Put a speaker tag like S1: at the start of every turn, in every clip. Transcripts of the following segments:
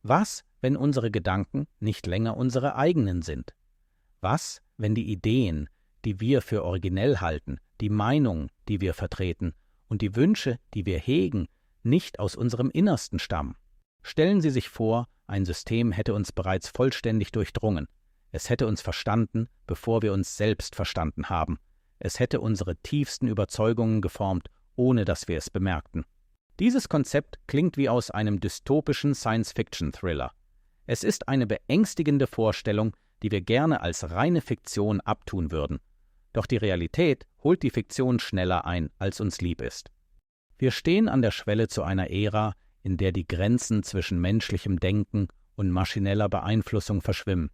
S1: Was, wenn unsere Gedanken nicht länger unsere eigenen sind? Was, wenn die Ideen, die wir für originell halten, die Meinung, die wir vertreten und die Wünsche, die wir hegen, nicht aus unserem Innersten stammen? Stellen Sie sich vor, ein System hätte uns bereits vollständig durchdrungen. Es hätte uns verstanden, bevor wir uns selbst verstanden haben. Es hätte unsere tiefsten Überzeugungen geformt, ohne dass wir es bemerkten. Dieses Konzept klingt wie aus einem dystopischen Science-Fiction-Thriller. Es ist eine beängstigende Vorstellung, die wir gerne als reine Fiktion abtun würden. Doch die Realität holt die Fiktion schneller ein, als uns lieb ist. Wir stehen an der Schwelle zu einer Ära, in der die Grenzen zwischen menschlichem Denken und maschineller Beeinflussung verschwimmen.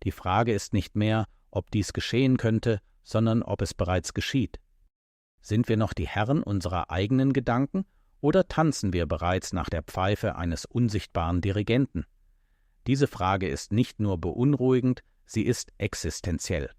S1: Die Frage ist nicht mehr, ob dies geschehen könnte, sondern ob es bereits geschieht. Sind wir noch die Herren unserer eigenen Gedanken oder tanzen wir bereits nach der Pfeife eines unsichtbaren Dirigenten? Diese Frage ist nicht nur beunruhigend, sie ist existenziell.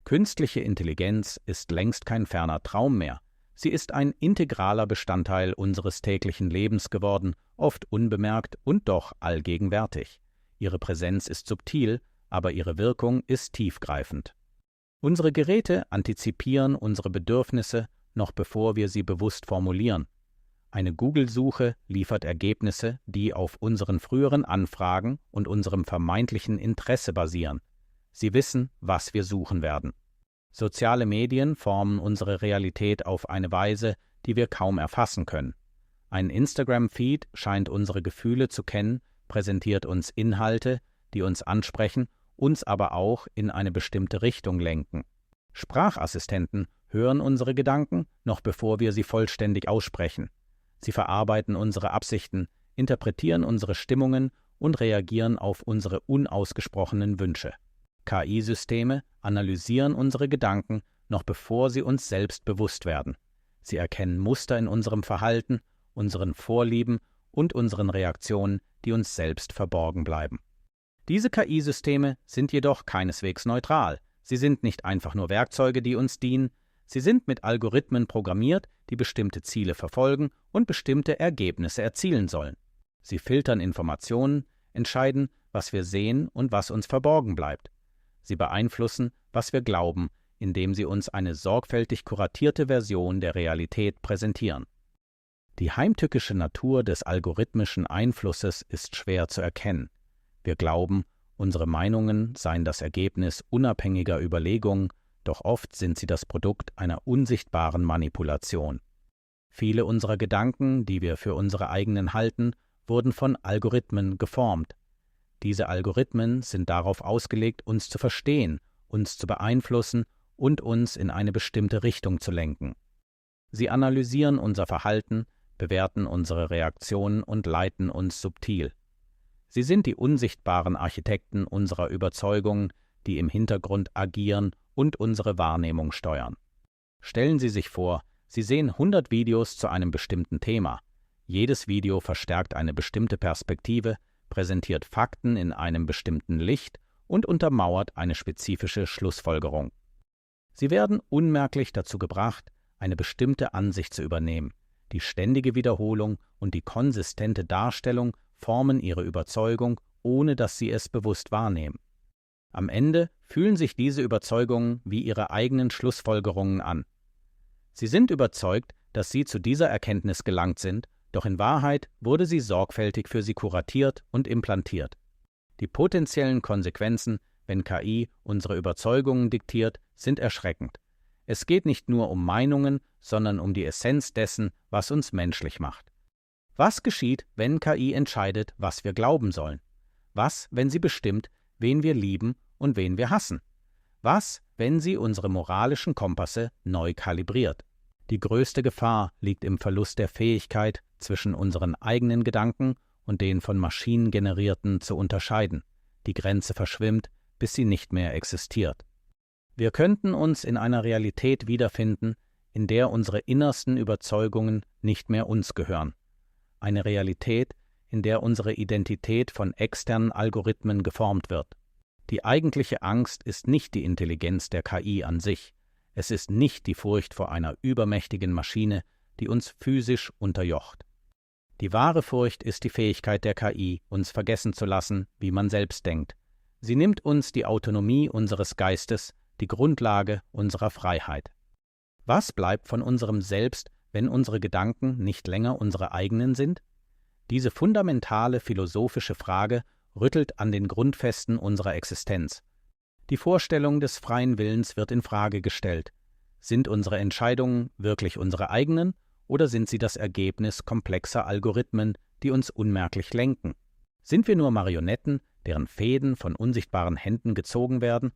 S1: Künstliche Intelligenz ist längst kein ferner Traum mehr. Sie ist ein integraler Bestandteil unseres täglichen Lebens geworden, oft unbemerkt und doch allgegenwärtig. Ihre Präsenz ist subtil, aber ihre Wirkung ist tiefgreifend. Unsere Geräte antizipieren unsere Bedürfnisse, noch bevor wir sie bewusst formulieren. Eine Google-Suche liefert Ergebnisse, die auf unseren früheren Anfragen und unserem vermeintlichen Interesse basieren. Sie wissen, was wir suchen werden. Soziale Medien formen unsere Realität auf eine Weise, die wir kaum erfassen können. Ein Instagram-Feed scheint unsere Gefühle zu kennen, präsentiert uns Inhalte, die uns ansprechen, uns aber auch in eine bestimmte Richtung lenken. Sprachassistenten hören unsere Gedanken, noch bevor wir sie vollständig aussprechen. Sie verarbeiten unsere Absichten, interpretieren unsere Stimmungen und reagieren auf unsere unausgesprochenen Wünsche. KI-Systeme analysieren unsere Gedanken, noch bevor sie uns selbst bewusst werden. Sie erkennen Muster in unserem Verhalten, unseren Vorlieben und unseren Reaktionen, die uns selbst verborgen bleiben. Diese KI-Systeme sind jedoch keineswegs neutral. Sie sind nicht einfach nur Werkzeuge, die uns dienen. Sie sind mit Algorithmen programmiert, die bestimmte Ziele verfolgen und bestimmte Ergebnisse erzielen sollen. Sie filtern Informationen, entscheiden, was wir sehen und was uns verborgen bleibt. Sie beeinflussen, was wir glauben, indem sie uns eine sorgfältig kuratierte Version der Realität präsentieren. Die heimtückische Natur des algorithmischen Einflusses ist schwer zu erkennen. Wir glauben, unsere Meinungen seien das Ergebnis unabhängiger Überlegungen, doch oft sind sie das Produkt einer unsichtbaren Manipulation. Viele unserer Gedanken, die wir für unsere eigenen halten, wurden von Algorithmen geformt. Diese Algorithmen sind darauf ausgelegt, uns zu verstehen, uns zu beeinflussen und uns in eine bestimmte Richtung zu lenken. Sie analysieren unser Verhalten, bewerten unsere Reaktionen und leiten uns subtil. Sie sind die unsichtbaren Architekten unserer Überzeugungen, die im Hintergrund agieren und unsere Wahrnehmung steuern. Stellen Sie sich vor, Sie sehen 100 Videos zu einem bestimmten Thema. Jedes Video verstärkt eine bestimmte Perspektive, präsentiert Fakten in einem bestimmten Licht und untermauert eine spezifische Schlussfolgerung. Sie werden unmerklich dazu gebracht, eine bestimmte Ansicht zu übernehmen. Die ständige Wiederholung und die konsistente Darstellung formen ihre Überzeugung, ohne dass sie es bewusst wahrnehmen. Am Ende fühlen sich diese Überzeugungen wie ihre eigenen Schlussfolgerungen an. Sie sind überzeugt, dass sie zu dieser Erkenntnis gelangt sind, doch in Wahrheit wurde sie sorgfältig für sie kuratiert und implantiert. Die potenziellen Konsequenzen, wenn KI unsere Überzeugungen diktiert, sind erschreckend. Es geht nicht nur um Meinungen, sondern um die Essenz dessen, was uns menschlich macht. Was geschieht, wenn KI entscheidet, was wir glauben sollen? Was, wenn sie bestimmt, wen wir lieben und wen wir hassen? Was, wenn sie unsere moralischen Kompasse neu kalibriert? Die größte Gefahr liegt im Verlust der Fähigkeit, zwischen unseren eigenen Gedanken und den von Maschinen generierten zu unterscheiden. Die Grenze verschwimmt, bis sie nicht mehr existiert. Wir könnten uns in einer Realität wiederfinden, in der unsere innersten Überzeugungen nicht mehr uns gehören. Eine Realität, in der unsere Identität von externen Algorithmen geformt wird. Die eigentliche Angst ist nicht die Intelligenz der KI an sich. Es ist nicht die Furcht vor einer übermächtigen Maschine, die uns physisch unterjocht. Die wahre Furcht ist die Fähigkeit der KI, uns vergessen zu lassen, wie man selbst denkt. Sie nimmt uns die Autonomie unseres Geistes, die Grundlage unserer Freiheit. Was bleibt von unserem Selbst, wenn unsere Gedanken nicht länger unsere eigenen sind? Diese fundamentale philosophische Frage rüttelt an den Grundfesten unserer Existenz. Die Vorstellung des freien Willens wird in Frage gestellt. Sind unsere Entscheidungen wirklich unsere eigenen oder sind sie das Ergebnis komplexer Algorithmen, die uns unmerklich lenken? Sind wir nur Marionetten, deren Fäden von unsichtbaren Händen gezogen werden?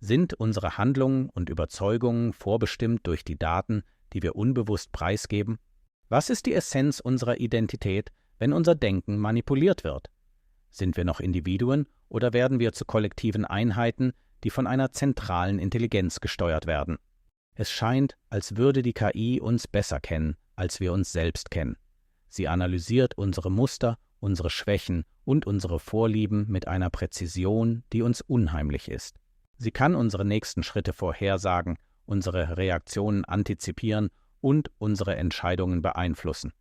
S1: Sind unsere Handlungen und Überzeugungen vorbestimmt durch die Daten, die wir unbewusst preisgeben? Was ist die Essenz unserer Identität, wenn unser Denken manipuliert wird? Sind wir noch Individuen oder werden wir zu kollektiven Einheiten, die von einer zentralen Intelligenz gesteuert werden? Es scheint, als würde die KI uns besser kennen, als wir uns selbst kennen. Sie analysiert unsere Muster, unsere Schwächen und unsere Vorlieben mit einer Präzision, die uns unheimlich ist. Sie kann unsere nächsten Schritte vorhersagen, unsere Reaktionen antizipieren und unsere Entscheidungen beeinflussen.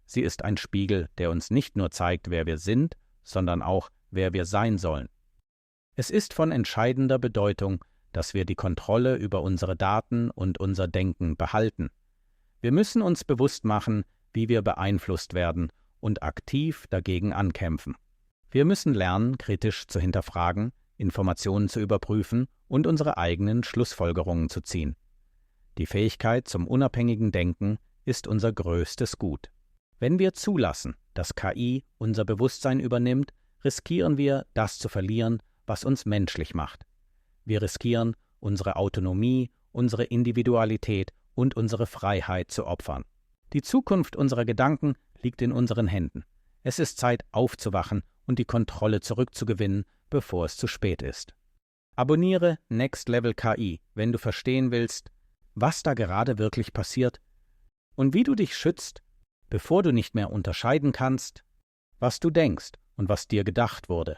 S1: Sie ist ein Spiegel, der uns nicht nur zeigt, wer wir sind, sondern auch, wer wir sein sollen. Es ist von entscheidender Bedeutung, dass wir die Kontrolle über unsere Daten und unser Denken behalten. Wir müssen uns bewusst machen, wie wir beeinflusst werden und aktiv dagegen ankämpfen. Wir müssen lernen, kritisch zu hinterfragen, Informationen zu überprüfen und unsere eigenen Schlussfolgerungen zu ziehen. Die Fähigkeit zum unabhängigen Denken ist unser größtes Gut. Wenn wir zulassen, dass KI unser Bewusstsein übernimmt, riskieren wir, das zu verlieren, was uns menschlich macht. Wir riskieren, unsere Autonomie, unsere Individualität und unsere Freiheit zu opfern. Die Zukunft unserer Gedanken liegt in unseren Händen. Es ist Zeit, aufzuwachen und die Kontrolle zurückzugewinnen, bevor es zu spät ist. Abonniere Next Level KI, wenn du verstehen willst, was da gerade wirklich passiert und wie du dich schützt, bevor du nicht mehr unterscheiden kannst, was du denkst und was dir gedacht wurde.